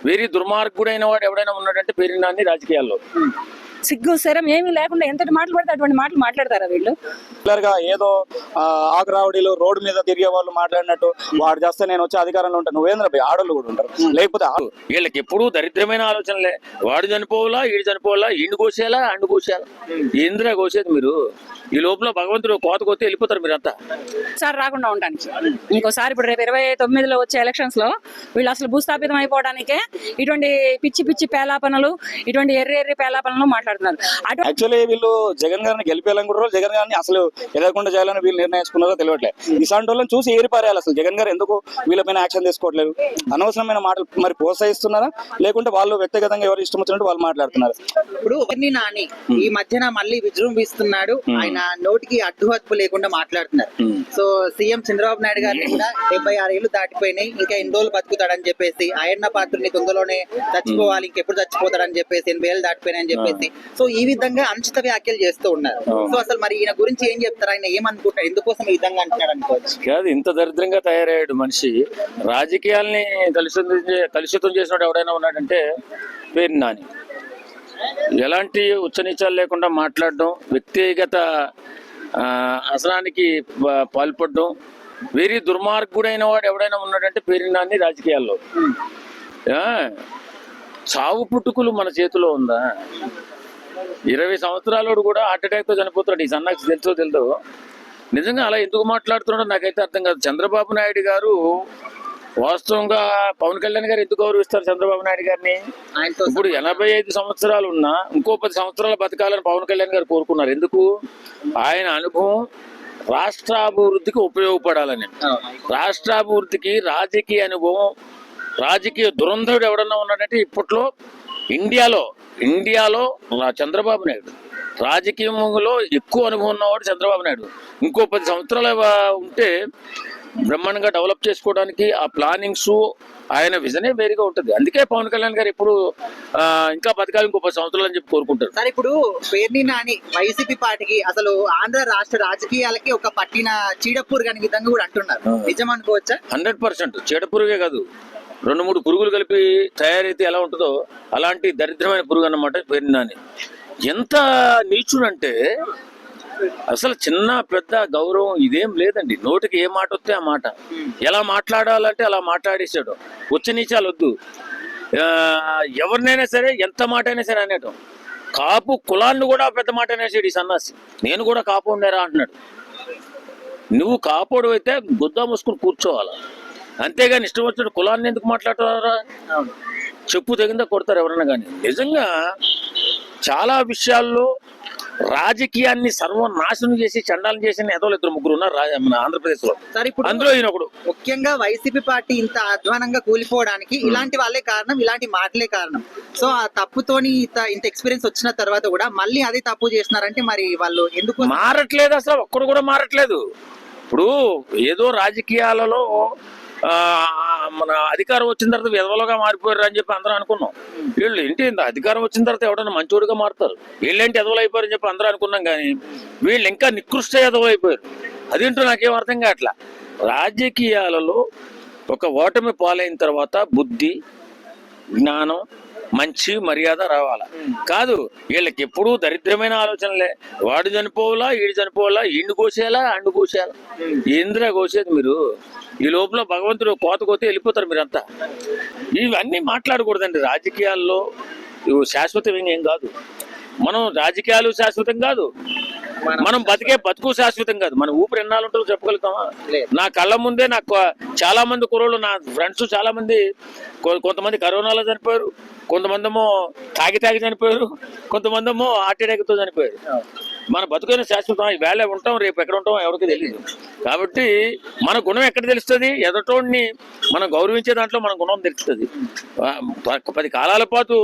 Very దుర్మార్గుడైన వాడు ఎవడైనా ఉన్నాడంటే పేరు నాని రాజకీయాల్లో. సిగ్గు శరం ఏమీ లేకుండా ఎంతటి మాటలు పడితే అటువంటి మాటలు మాట్లాడతారా వీళ్ళు? గా ఏదో ఆగ్రావడిలో రోడ్డు మీద తిరిగే వాళ్ళు మాట్లాడినట్టు వాడు చేస్తే నేను వచ్చి అధికారంలో ఉంటాను. నువ్వేంద్ర ఆడోళ్ళు కూడా ఉంటారు. లేకపోతే వీళ్ళకి ఎప్పుడు దరిద్రమైన ఆలోచనలే. వాడు చనిపోవాలా, ఈడు చనిపోవాలా, ఇండు కోసేయాలా, అండు కోసేయాలా, ఏంద్రా కోసేది మీరు? ఈ లోపల భగవంతుడు కోత కొత్తే వెళ్ళిపోతారు మీరంతా. సార్ రాకుండా ఉండడానికి ఇంకోసారి ఇప్పుడు రేపు 29లో వచ్చే ఎలక్షన్స్ లో వీళ్ళు అసలు భూస్థాపితం అయిపోవడానికే ఇటువంటి పిచ్చి పిచ్చి పేలాపనలు, ఇటువంటి ఎర్రి పేలాపనలు మాట్లాడుతున్నారు. యాక్చువల్లీ వీళ్ళు జగన్ గారిని గెలిపేయాలనుకుంటారు. జగన్ గారిని అసలు ఎదగకుండా చేయాలని వీళ్ళు నిర్ణయించుకున్నారో తెలియట్లేదు. ఇలాంటి వాళ్ళని చూసి ఏరిపారేయాలి. అసలు జగన్ గారు ఎందుకు వీళ్ళపైన యాక్షన్ తీసుకోవట్లేదు? అనవసరమైన మాటలు మరి ప్రోత్సహిస్తున్నారా, లేకుంటే వాళ్ళు వ్యక్తిగతంగా ఎవరు ఇష్టం వచ్చినట్టు వాళ్ళు మాట్లాడుతున్నారు? ఇప్పుడు నాని ఈ మధ్యన మళ్ళీ విజృంభిస్తున్నాడు. ఆయన నోటికి అడ్డు లేకుండా మాట్లాడుతున్నారు. సో సీఎం చంద్రబాబు నాయుడు గారిని కూడా 76 ఏళ్ళు దాటిపోయినాయి, ఇంకా ఎన్ని రోజులు బతుకుతాడని చెప్పేసి, ఆయన్న పాత్రని తొందరలోనే చచ్చిపోవాలి, ఇంకెప్పుడు చచ్చిపోతాడని చెప్పేసి, 80 ఏళ్ళు దాటిపోయినాయని చెప్పేసి, సో ఈ విధంగా అనుచిత వ్యాఖ్యలు చేస్తూ ఉన్నారు. సో అసలు మరి ఈయన గురించి ఏం చెప్తారు? ఆయన ఏమనుకుంటారు? ఎందుకోసం ఈ విధంగా అంటున్నాడు అనుకోవచ్చు. కాదు, ఇంత దరిద్రంగా తయారయ్యాడు మనిషి. రాజకీయాల్ని కలుషితం చేసినట్టు ఎవడైనా ఉన్నాడంటే పేరు నాని. ఎలాంటి ఉచ్చనీచాలు లేకుండా మాట్లాడడం, వ్యక్తిగత అసలానికి పాల్పడడం, వెరీ దుర్మార్గుడైన వాడు ఎవడైనా ఉన్నాడంటే పేరు నాని రాజకీయాల్లో. చావు పుట్టుకులు మన చేతిలో ఉందా? 20 సంవత్సరాలు కూడా హార్ట్ అటాక్ తో చనిపోతాడు. ఈ సన్నాకి తెలుసో తెలుదో. నిజంగా అలా ఎందుకు మాట్లాడుతున్నాడో నాకైతే అర్థం కాదు. చంద్రబాబు నాయుడు గారు వాస్తవంగా పవన్ కళ్యాణ్ గారు ఎందుకు గౌరవిస్తారు చంద్రబాబు నాయుడు గారిని? ఇప్పుడు 85 సంవత్సరాలు ఉన్నా ఇంకో 10 సంవత్సరాలు బతకాలని పవన్ కళ్యాణ్ గారు కోరుకున్నారు. ఎందుకు? ఆయన అనుభవం రాష్ట్రాభివృద్ధికి ఉపయోగపడాలని. రాష్ట్రాభివృద్ధికి రాజకీయ అనుభవం, రాజకీయ దురంధరుడు ఎవడన్నా ఉన్నాడంటే ఇప్పట్లో ఇండియాలో చంద్రబాబు నాయుడు. రాజకీయంలో ఎక్కువ అనుభవం ఉన్నవాడు చంద్రబాబు నాయుడు. ఇంకో 10 సంవత్సరాలు ఉంటే బ్రహ్మాండంగా డెవలప్ చేసుకోవడానికి ఆ ప్లానింగ్స్, ఆయన విజనే వేరుగా ఉంటుంది. అందుకే పవన్ కళ్యాణ్ గారు ఇప్పుడు ఇంకా బతకాలి ఇంకో 10 సంవత్సరాలు అని చెప్పి కోరుకుంటారు. సార్, ఇప్పుడు పేర్ని నాని వైసీపీ పార్టీకి అసలు ఆంధ్ర రాష్ట్ర రాజకీయాలకి ఒక పట్టిన చీడపూరు కాని విధంగా కూడా అంటున్నారు. నిజం అనుకోవచ్చా? 100% చీడపురుగే కాదు, 2-3 పురుగులు కలిపి తయారైతే ఎలా ఉంటుందో అలాంటి దరిద్రమైన పురుగు అన్నమాట పేర్ని నాని. ఎంత నీచుడంటే అసలు చిన్న పెద్ద గౌరవం ఇదేం లేదండి. నోటికి ఏ మాట వస్తే ఆ మాట, ఎలా మాట్లాడాలంటే అలా మాట్లాడేసాడు. వచ్చి నీచాలు వద్దు. ఎవరినైనా సరే ఎంత మాట అయినా సరే అనేటం. కాపు కులాన్ని కూడా పెద్ద మాట అనేసాడు ఈ సన్నాసి. నేను కూడా కాపు ఉండేరా అంటున్నాడు. నువ్వు కాపోడు అయితే గుద్దా మూసుకుని కూర్చోవాలా, అంతేగాని ఇష్టం వచ్చిన కులాన్ని ఎందుకు మాట్లాడతారా? చెప్పు తగిందా కొడతారు ఎవరన్నా కానీ. నిజంగా చాలా విషయాల్లో రాజకీయాన్ని సర్వనాశనం చేసి చండాలం చేసిన ఏదో 2-3 ఉన్నారు మన ఆంధ్రప్రదేశ్ లో. అందులో ఈయన ఒకడు. ముఖ్యంగా వైసీపీ పార్టీ ఇంత అధ్వానంగా కూలిపోవడానికి ఇలాంటి వాళ్ళే కారణం, ఇలాంటి మాటలే కారణం. సో ఆ తప్పుతోని ఇంత ఎక్స్పీరియన్స్ వచ్చిన తర్వాత కూడా మళ్ళీ అదే తప్పు చేస్తున్నారంటే మరి వాళ్ళు ఎందుకు మారట్లేదు? అసలు ఒక్కడు కూడా మారట్లేదు. ఇప్పుడు ఏదో రాజకీయాలలో మన అధికారం వచ్చిన తర్వాత విధవలుగా మారిపోయారు అని చెప్పి అందరూ అనుకున్నాం. వీళ్ళు ఏంటి అధికారం వచ్చిన తర్వాత ఎవడన్నా మంచోడుగా మారుతారు, వీళ్ళేంటి ఎదవలు అయిపోయారు అని చెప్పి అందరూ అనుకున్నాం. కానీ వీళ్ళు ఇంకా నికృష్ట ఎదవలు అయిపోయారు. అదేంటో నాకేం అర్థం కావట్లా. రాజకీయాలలో ఒక ఓటమి పాలైన తర్వాత బుద్ధి, జ్ఞానం, మంచి మర్యాద రావాలా. కాదు, వీళ్ళకి ఎప్పుడూ దరిద్రమైన ఆలోచనలే. వాడు చనిపోవాలా, ఈడు చనిపోవాలా, ఇండు కోసేయాలా, అండు కోసేయాలా, ఏంద్రా కోసేది మీరు? ఈ లోపల భగవంతుడు కోత కొత్తే వెళ్ళిపోతారు మీరంతా. ఇవన్నీ మాట్లాడకూడదండి. రాజకీయాల్లో శాశ్వతం ఏం కాదు. మనం రాజకీయాలు శాశ్వతం కాదు, మనం బతుకు శాశ్వతం కాదు. మన ఊపిరి ఎన్నాళ్ళు ఉంటుందో చెప్పగలుగుతామా? నా కళ్ళ ముందే నాకు చాలా మంది కుర్రోళ్ళు, నా ఫ్రెండ్స్ చాలా మంది, కొంతమంది కరోనాలో చనిపోయారు, కొంతమందేమో తాగి చనిపోయారు, కొంతమందేమో హార్ట్ అటాక్ తో చనిపోయారు. మన బతుకైన శాశ్వతం. ఈ వేళ ఉంటాం, రేపు ఎక్కడ ఉంటాం ఎవరికి తెలియదు. కాబట్టి మన గుణం ఎక్కడ తెలుస్తుంది? ఎదటోడిని మనం గౌరవించే దాంట్లో మన గుణం తెలుస్తుంది. 10 కాలాల పాటు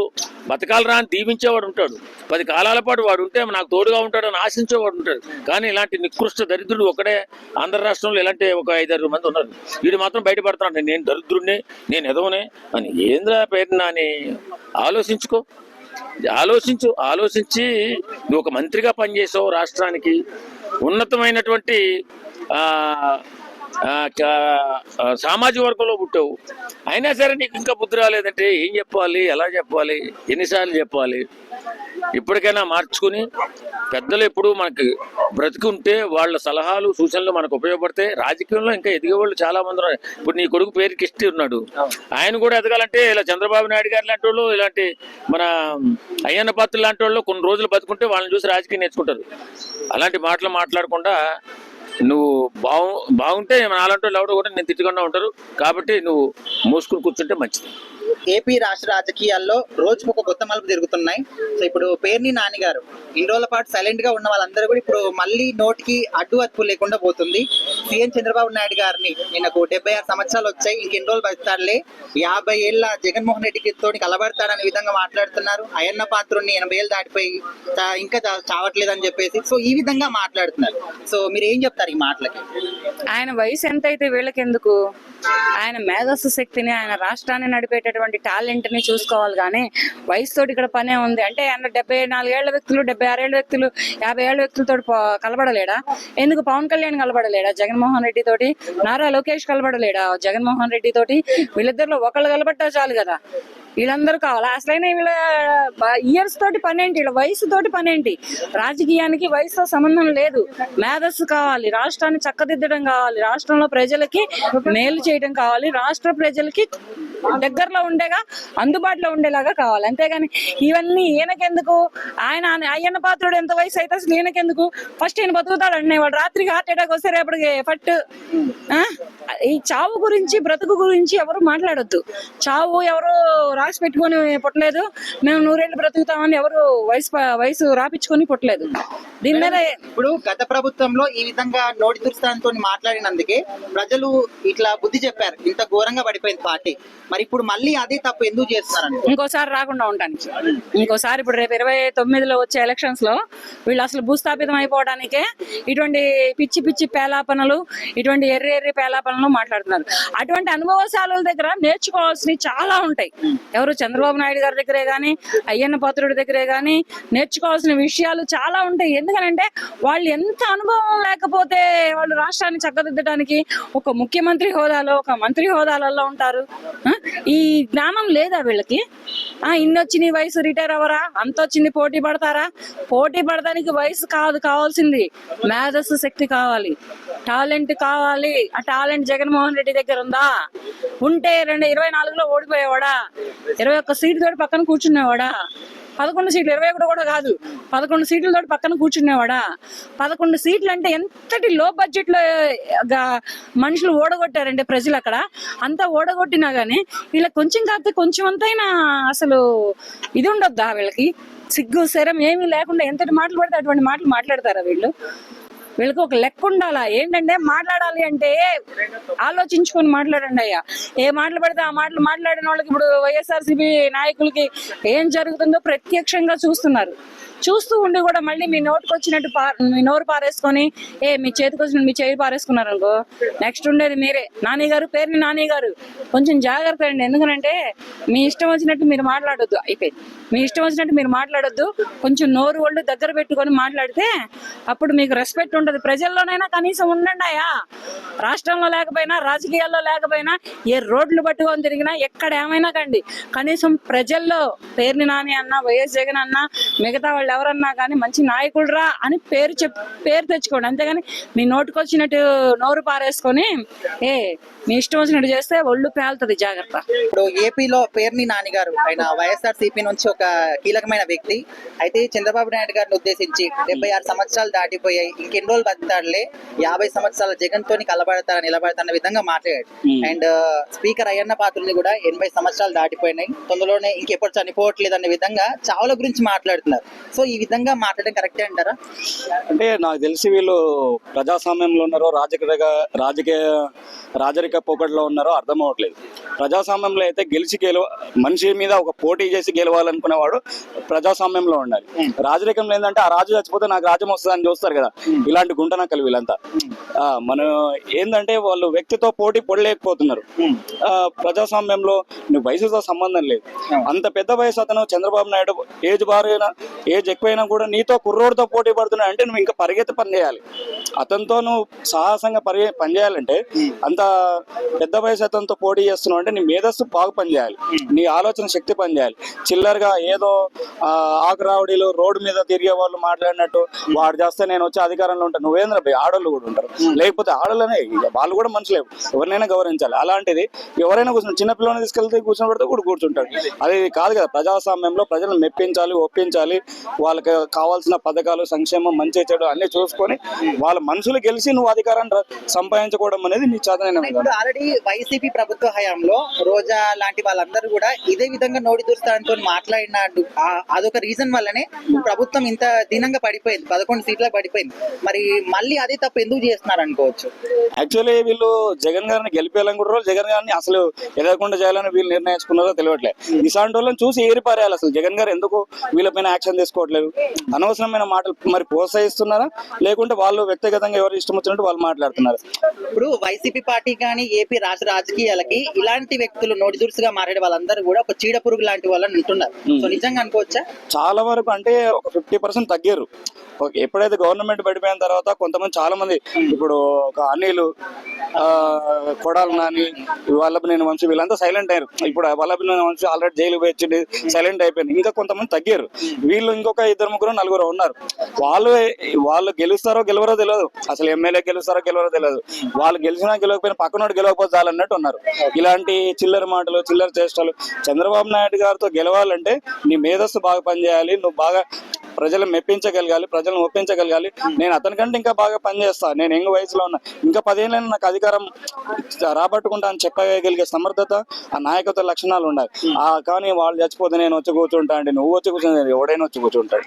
బతకాలరా అని దీవించేవాడు ఉంటాడు, 10 కాలాల పాటు వాడు ఉంటే నాకు తోడుగా ఉంటాడు అని ఆశించేవాడు ఉంటాడు. కానీ ఇలాంటి నికృష్ట దరిద్రుడు ఒకడే ఆంధ్ర రాష్ట్రంలో ఇలాంటి ఒక 5-6 మంది ఉన్నారు. వీడు మాత్రం బయటపడుతున్నాడు, నేను దరిద్రుడిని, నేను ఎదవనే అని. ఏంద్రా పేరు నాని? ఆలోచించి నువ్వు ఒక మంత్రిగా పనిచేసావు, రాష్ట్రానికి ఉన్నతమైనటువంటి సామాజిక వర్గంలో పుట్టావు, అయినా సరే నీకు ఇంకా బుద్ధి రాలేదంటే ఏం చెప్పాలి, ఎలా చెప్పాలి, ఎన్నిసార్లు చెప్పాలి? ఇప్పటికైనా మార్చుకుని పెద్దలు ఎప్పుడు మనకి బ్రతికుంటే వాళ్ళ సలహాలు సూచనలు మనకు ఉపయోగపడితే రాజకీయంలో ఇంకా ఎదిగే వాళ్ళు చాలా మంది ఉన్నారు. ఇప్పుడు నీ కొడుకు పేరు కిష్టి ఉన్నాడు, ఆయన కూడా ఎదగాలంటే ఇలా చంద్రబాబు నాయుడు గారు లాంటి వాళ్ళు, ఇలాంటి మన అయ్యన్న పాత్ర లాంటి వాళ్ళు కొన్ని రోజులు బతుకుంటే వాళ్ళని చూసి రాజకీయం నేర్చుకుంటారు. అలాంటి మాటలు మాట్లాడకుండా నువ్వు బాగుంటే అలాంటి వాళ్ళు ఎవరు కూడా నేను తిట్టకుండా ఉంటారు. కాబట్టి నువ్వు మూసుకుని కూర్చుంటే మంచిది. ఏపీ రాష్ట్ర రాజకీయాల్లో రోజుకు ఒక కొత్త మలుపు తిరుగుతున్నాయి. సో ఇప్పుడు పేర్ని నాని గారు ఇన్ని రోజుల పాటు సైలెంట్ గా ఉన్న వాళ్ళందరూ కూడా ఇప్పుడు మళ్ళీ నోటికి అడ్డు అదుపు లేకుండా పోతుంది. సీఎం చంద్రబాబు నాయుడు గారిని ఈయనకు 76 సంవత్సరాలు వచ్చాయి, ఇంకెన్ని రోజులు బతాడులే, 50 ఏళ్ల జగన్మోహన్ రెడ్డికి తోటి కలబడతాడనే విధంగా మాట్లాడుతున్నారు. అయ్యన్న పాత్రుడిని 80 ఏళ్ళు దాటిపోయి ఇంకా చావట్లేదని చెప్పేసి సో ఈ విధంగా మాట్లాడుతున్నారు. సో మీరు ఏం చెప్తారు ఈ మాటలకి? ఆయన వయసు ఎంత అయితే వీళ్ళకెందుకు? ఆయన మేధస్సు శక్తిని, ఆయన రాష్ట్రాన్ని నడిపేటటువంటి టాలెంట్ ని చూసుకోవాలి. కానీ వయసుతోటి ఇక్కడ పనే ఉంది అంటే ఆయన 74 ఏళ్ల వ్యక్తులు, 76 ఏళ్ల వ్యక్తులు, 50 ఏళ్ల వ్యక్తులతో కలబడలేడా? ఎందుకు పవన్ కళ్యాణ్ కలబడలేడా జగన్మోహన్ రెడ్డి తోటి? నారా లోకేష్ కలబడలేడా జగన్మోహన్ రెడ్డి తోటి? వీళ్ళిద్దరిలో ఒకళ్ళు కలబట్టా చాలు కదా, వీళ్ళందరూ కావాలా? అసలైన వీళ్ళ ఇయర్స్ తోటి పనేంటి, వీళ్ళ వయసు తోటి పనేంటి? రాజకీయానికి వయసుతో సంబంధం లేదు. మేధస్సు కావాలి, రాష్ట్రాన్ని చక్కదిద్దడం కావాలి, రాష్ట్రంలో ప్రజలకి మేలు చేయడం కావాలి, రాష్ట్ర ప్రజలకి దగ్గరలో ఉండేగా అందుబాటులో ఉండేలాగా కావాలి. అంతేగాని ఇవన్నీ ఈయనకెందుకు? ఆయన అయ్యన్న పాత్రుడు ఎంత వయసు అయితే అసలు ఈయనకెందుకు? ఫస్ట్ ఈయన బతుకుతాడు అనేవాడు, రాత్రికి హార్ట్ అటాక్ వస్తే రేపటికి ఫట్. ఈ చావు గురించి బ్రతుకు గురించి ఎవరు మాట్లాడొద్దు. చావు ఎవరు రాసి పెట్టుకొని పుట్టలేదు, మేము 100 ఏళ్ళు బ్రతుకుతామని ఎవరు వయసు రాపించుకొని పుట్టలేదు. దీని మీద ఇప్పుడు గత ప్రభుత్వంలో ఈ విధంగా నోటి దుర్స్థానంతో మాట్లాడినందుకే ప్రజలు ఇట్లా బుద్ధి చెప్పారు, ఇంత ఘోరంగా పడిపోయింది పార్టీ. మరి ఇప్పుడు మళ్ళీ అదే తప్పు ఎందుకు చేస్తున్నారని ఇంకోసారి రాకుండా ఉండడానికి, ఇంకోసారి ఇప్పుడు రేపు 29లో వచ్చే ఎలక్షన్స్ లో వీళ్ళు అసలు భూస్థాపితం అయిపోవడానికే ఇటువంటి పిచ్చి పిచ్చి పేలాపనలు, ఇటువంటి ఎర్రి పేలాపనలు మాట్లాడుతున్నారు. అటువంటి అనుభవశాలుల దగ్గర నేర్చుకోవాల్సినవి చాలా ఉంటాయి. ఎవరు చంద్రబాబు నాయుడు గారి దగ్గరే గానీ, అయ్యన్న పాత్రుడి దగ్గరే గానీ నేర్చుకోవాల్సిన విషయాలు చాలా ఉంటాయి. ఎందుకనంటే వాళ్ళు ఎంత అనుభవం లేకపోతే వాళ్ళు రాష్ట్రాన్ని చక్కదిద్దడానికి ఒక ముఖ్యమంత్రి హోదాలో, ఒక మంత్రి హోదాలలో ఉంటారు. ఈ జ్ఞానం లేదా వీళ్ళకి? ఇన్నొచ్చింది వయసు రిటైర్ అవ్వరా? అంత వచ్చింది పోటీ పడతారా? పోటీ పడడానికి వయసు కాదు కావాల్సింది, మేధస్సు శక్తి కావాలి, టాలెంట్ కావాలి. ఆ టాలెంట్ జగన్మోహన్ రెడ్డి దగ్గర ఉందా? ఉంటే 2024లో ఓడిపోయేవాడా? 21 సీట్లతో పక్కన కూర్చునేవాడా? 11 సీట్లు, 21 కూడా కాదు, 11 సీట్లతో పక్కన కూర్చునేవాడా? 11 సీట్లు అంటే ఎంతటి లో బడ్జెట్ లో మనుషులు ఓడగొట్టారంటే ప్రజలు అక్కడ. అంతా ఓడగొట్టినా గానీ వీళ్ళకి కొంచెం కాకపోతే కొంచెం అంతైనా అసలు ఇది ఉండొద్దా? వీళ్ళకి సిగ్గు శరం ఏమీ లేకుండా ఎంతటి మాటలు పడితే అటువంటి మాటలు మాట్లాడతారా వీళ్ళు? వీళ్ళకి ఒక లెక్క ఉండాలా. ఏంటంటే మాట్లాడాలి అంటే ఆలోచించుకొని మాట్లాడండి అయ్యా. ఏ మాటలు పడితే ఆ మాటలు మాట్లాడిన వాళ్ళకి ఇప్పుడు వైఎస్ఆర్సీపీ నాయకులకి ఏం జరుగుతుందో ప్రత్యక్షంగా చూస్తున్నారు. చూస్తూ ఉండి కూడా మళ్ళీ మీ నోటికి వచ్చినట్టు మీ నోరు పారేసుకొని మీ చేతికి వచ్చినట్టు మీ చేయి పారేసుకున్నారు అనుకో, నెక్స్ట్ ఉండేది మీరే. నాని గారు, పేరుని నాని గారు, కొంచెం జాగ్రత్త అండి. ఎందుకంటే మీ ఇష్టం వచ్చినట్టు మీరు మాట్లాడొద్దు. అయిపోయింది, మీ ఇష్టం వచ్చినట్టు మీరు మాట్లాడొద్దు. కొంచెం నోరు ఒళ్ళు దగ్గర పెట్టుకొని మాట్లాడితే అప్పుడు మీకు రెస్పెక్ట్ ఉంటుంది. ప్రజల్లోనైనా కనీసం ఉండండి అయ్యా. రాష్ట్రంలో లేకపోయినా, రాజకీయాల్లో లేకపోయినా, ఏ రోడ్లు పట్టుకొని తిరిగినా, ఎక్కడ ఏమైనా కండి, కనీసం ప్రజల్లో పేరుని నాని అన్నా, వైఎస్ జగన్ అన్నా, మిగతా వాళ్ళు ఎవరన్నా కానీ మంచి నాయకుడు రా అని పేరు తెచ్చుకోండి. అంతేగాని మీ నోటికి వచ్చినట్టు నోరు పారేసుకొని మీ ఇష్టం వచ్చినట్టు చేస్తే ఒళ్ళు పేలుతుంది. జాగ్రత్త. ఇప్పుడు ఏపీలో పేర్ని నాని గారు, ఆయన వైఎస్ఆర్సీపీ నుంచి ఒక కీలకమైన వ్యక్తి. అయితే చంద్రబాబు నాయుడు గారిని ఉద్దేశించి 76 సంవత్సరాలు దాటిపోయాయి, ఇంకెన్ని రోజులు బతుకుతాడులే, 50 సంవత్సరాల జగన్ తోని నిలబడతారన్న విధంగా మాట్లాడాడు. అండ్ స్పీకర్ అయ్యన్న పాత్రుని కూడా 80 సంవత్సరాలు దాటిపోయినాయి, తొందరలోనే ఇంకెప్పుడు చనిపోవట్లేదు అనే విధంగా చావుల గురించి మాట్లాడుతున్నారు. సో ఈ విధంగా మాట్లాడడం కరెక్టే అంటారా? అంటే నాకు తెలిసి వీళ్ళు ప్రజాస్వామ్యంలో ఉన్నారో రాజరిక పోకడలో ఉన్నారో అర్థం అవ్వట్లేదు. ప్రజాస్వామ్యంలో అయితే మనిషి మీద ఒక పోటీ చేసి గెలవాలనుకునేవాడు ప్రజాస్వామ్యంలో ఉండాలి. రాజరికంలో ఏంటంటే ఆ రాజు చచ్చిపోతే నాకు రాజ్యం వస్తుందని చూస్తారు కదా, ఇలాంటి గుంటనక్కలు వీళ్ళంతా. మనం ఏంటంటే వాళ్ళు వ్యక్తితో పోటీ పడలేకపోతున్నారు. ప్రజాస్వామ్యంలో నువ్వు వయసుతో సంబంధం లేదు. అంత పెద్ద వయసు అతను చంద్రబాబు నాయుడు ఏజ్ ఎక్కువైనా కూడా నీతో కుర్రోడితో పోటీ పడుతున్నాడు అంటే నువ్వు ఇంకా పరిగెత్తి పని చేయాలి. అతనితో నువ్వు సాహసంగా పని చేయాలంటే అంత పెద్ద వయసు అతనితో పోటీ చేస్తున్నావు అంటే నీ మేధస్సు బాగా పనిచేయాలి, నీ ఆలోచన శక్తి పనిచేయాలి. చిల్లరగా ఏదో ఆకురావుడీలు రోడ్డు మీద తిరిగే వాళ్ళు మాట్లాడినట్టు వాడు చేస్తే నేను వచ్చి అధికారంలో ఉంటాను, నువ్వేంద్ర భయ్ ఆడోళ్ళు కూడా ఉంటారు, లేకపోతే ఆడోళ్ళనే వాళ్ళు కూడా మనుషులే, ఎవరినైనా గౌరవించాలి. అలాంటిది ఎవరైనా కూర్చుని చిన్నపిల్లని తీసుకెళ్తే కూర్చొని పెడితే కూడా కూర్చుంటాడు. అది కాదు కదా, ప్రజాస్వామ్యంలో ప్రజలను మెప్పించాలి, ఒప్పించాలి, వాళ్ళకి కావాల్సిన పథకాలు సంక్షేమం మంచి చెడు అన్ని చూసుకొని వాళ్ళ మనుషులు గెలిచి నువ్వు అధికారాన్ని సంపాదించుకోవడం అనేది నీ చేతనైన ఇప్పుడు ఆల్రెడీ వైసీపీ ప్రభుత్వ హయాంలో రోజా లాంటి వాళ్ళందరూ కూడా ఇదే విధంగా నోటి దురుస్తారంతో మాట్లాడినాడు. అదొక రీజన్ వల్లనే ప్రభుత్వం ఇంత దీనంగా పడిపోయింది, 11 సీట్లకు పడిపోయింది. మరి మళ్ళీ అదే తప్పు ఎందుకు చేస్తున్నారు అనుకోవచ్చు? యాక్చువల్లీ వీళ్ళు జగన్ గారిని గెలిపేయాలనుకుంటారో జగన్ గారిని అసలు ఎదగకుండా చేయాలని వీళ్ళు నిర్ణయించుకున్నారో తెలియట్లేదు. ఇలాంటి వాళ్ళని చూసి ఏరిపారేయాలి. అసలు జగన్ గారు ఎందుకు వీళ్ళపైన యాక్షన్ తీసుకోవట్లేదు? అనవసరమైన మాటలు మరి ప్రోత్సహిస్తున్నారా, లేకుంటే వాళ్ళు వ్యక్తిగతంగా ఎవరు ఇష్టం వచ్చినట్టు వాళ్ళు మాట్లాడుతున్నారు? ఇప్పుడు వైసీపీ పార్టీ కానీ ఏపీ రాష్ట్ర రాజకీయాలకి ఇలాంటి వ్యక్తులు నోటి దురుసుగా మారే వాళ్ళందరూ కూడా ఒక చీడ పురుగు లాంటి వాళ్ళని ఉంటున్నారు. సో నిజంగా అనుకోవచ్చా? చాలా వరకు అంటే ఒక 50% తగ్గారు. ఎప్పుడైతే గవర్నమెంట్ పడిపోయిన తర్వాత కొంతమంది చాలా మంది ఇప్పుడు ఒక అనిలు కొడాలి నాని వల్లభనేని వంశీ వీళ్ళంతా సైలెంట్ అయ్యారు. ఇప్పుడు వల్లభనేని వంశీ ఆల్రెడీ జైలు పోయి సైలెంట్ అయిపోయింది. ఇంకా కొంతమంది తగ్గారు. వీళ్ళు ఇంకొక 2 3 ఉన్నారు. వాళ్ళు గెలుస్తారో గెలవరో తెలియదు, అసలు ఎమ్మెల్యే గెలుస్తారో గెలవరో తెలియదు. వాళ్ళు గెలిచినా గెలవకపోయినా పక్కనోడు గెలవకపోతే చాలన్నట్టు ఉన్నారు. ఇలాంటి చిల్లర మాటలు చిల్లర చేష్టలు. చంద్రబాబు నాయుడు గారితో గెలవాలంటే నీ మేధస్సు బాగా పనిచేయాలి, నువ్వు బాగా ప్రజలను మెప్పించగలగాలి, ప్రజలను ఒప్పించగలగాలి. నేను అతనికంటే ఇంకా బాగా పనిచేస్తాను, నేను యంగ్ వయసులో ఉన్నా, ఇంకా 10 ఏళ్ళైనా నాకు అధికారం రాబట్టుకుంటా అని చెప్పగలిగే సమర్థత, ఆ నాయకత్వ లక్షణాలు ఉండాలి. కానీ వాళ్ళు చచ్చిపోతే నేను వచ్చి కూర్చుంటా అంటే నువ్వు వచ్చి కూర్చుంటే ఎవడైనా వచ్చి కూర్చుంటాడు.